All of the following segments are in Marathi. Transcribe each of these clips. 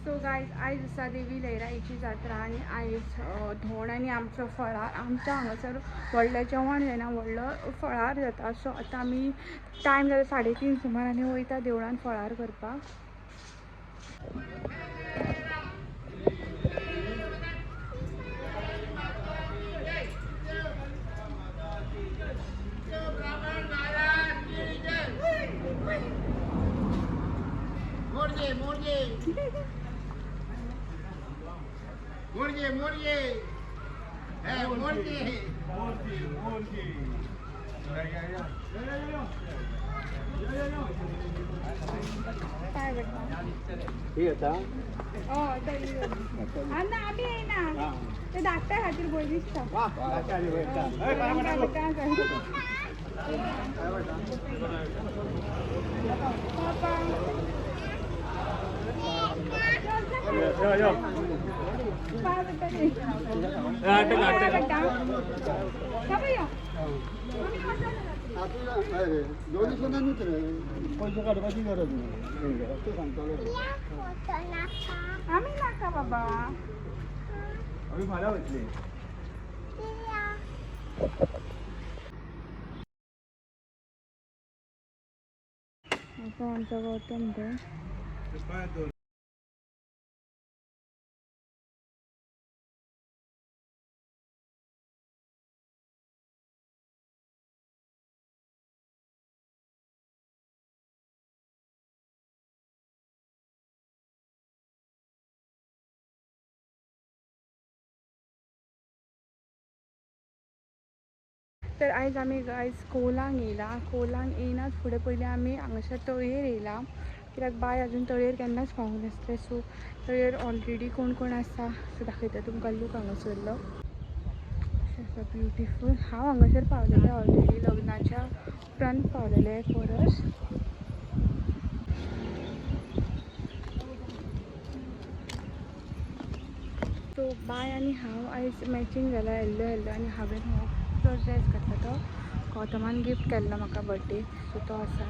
सो गायज आयज आसा देवी लयराईची जात्रा आणि आयज धोण आणि आमचो फळार आमच्या हांगासर व्हडलें जेवण जायना व्हडलो फळार जाता. सो आतां आमी टायम जाता 3:30 सुमार आनी वयता देवळान फळार करपाक. काय बेटा आम्ही येना ते धाकट्या खातीर बरी दिसता. पैसे काढपाची गरज नाही आम्ही नाका बाबा आम्ही फाल्यां वयतली. आमचा गौतम ते तर आयज आमी गायज कोलांक येयला. कोलांक येयनाच फुडें पयलीं आमी हांगासर तळयेर येयला कित्याक बाय अजून तळयेर केन्नाच पावूंक नासलें. सो तळयेर ऑलरेडी कोण कोण आसा सो दाखयता तुमकां लूक हांगासरलो. आसा ब्युटिफूल. हांव हांगासर पावलेलें ऑलरेडी लग्नाच्या उपरांत पावलेलें एक परस. सो बाय आनी हांव आयज मॅचींग जाला येल्लो येल्लो आनी हांवें हो तो ड्रेस घातला तो गौतमान गिफ्ट केल्लो म्हाका बर्थडे. सो तो आसा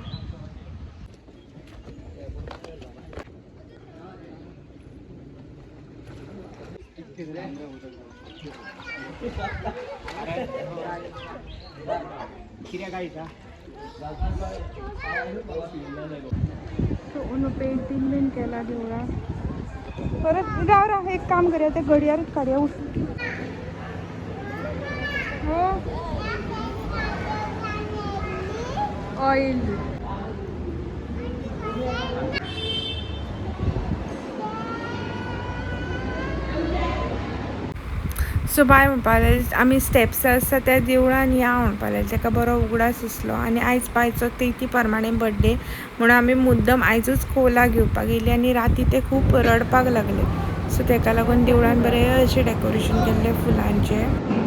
सो उन पेंटींग बीन केला देवळा. परत राव एक काम करूया ते घडयाळच काडया हो ऑइल. सो बाय म्हणपाक आमी स्टेप्स आसा त्या देवळान या म्हणपाक ताका बरो उगडास दिसलो आनी आयज बायचो तेथी प्रमाणे बर्थडे म्हणून आमी मुद्दम आयजूच कोला घेवपाक गेली आनी राती ते खूब रडपाक लागले. सो ताका लागून देवळान बरें अशें डेकोरेशन केल्लें फुलांचें.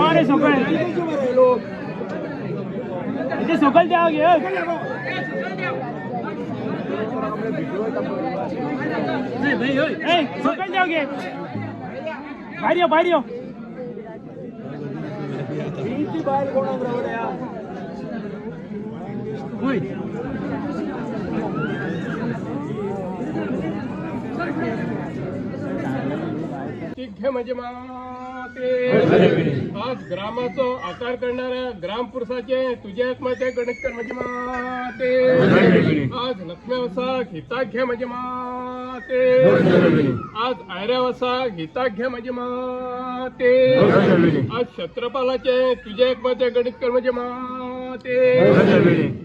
अरे सकाळ इथे सकाळ द्या घे सकल जाऊ घे बाहेर येऊ बाहेर येऊ बाहेर कोणा बरोबर या होय घे म्हणजे माते आज ग्रामाचो आकार करणाऱ्या ग्राम पुरुषाचे तुझे एक मते गणित कर म्हणजे माते आज लक्ष्मी वसा गीता घे म्हणजे माते आज आयऱ्या वसा गीता घे म्हणजे माते आज छत्रपालाचे तुझे एक मते गणित कर म्हणजे माते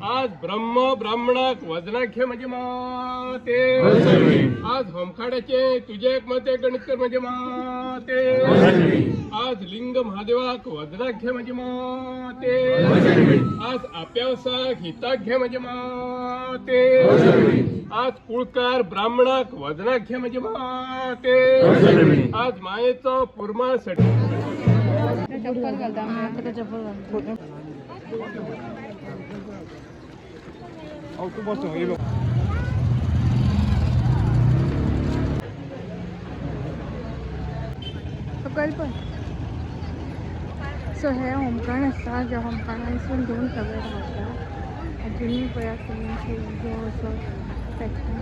आज ब्रह्म ब्राह्मणाक वजना घे म्हणजे माते आज होमखाड्याचे तुझे एक मते गणित कर म्हणजे माते आज लिंग महादेवाक वदनाक घे म्हणजे माते आज आप्यावसाक हिताक घे म्हणजे माते आज कुळकार ब्राह्मणाक वदनाक घे म्हणजे माते आज मायेचो पुरमा चप्पल घालता तू बसतो हे बघ सकल पण सो हे होमकाण आसता ज्या होमकाणासून दोन सगळे रावता अजुनूय पळय जो असो पॅटर्न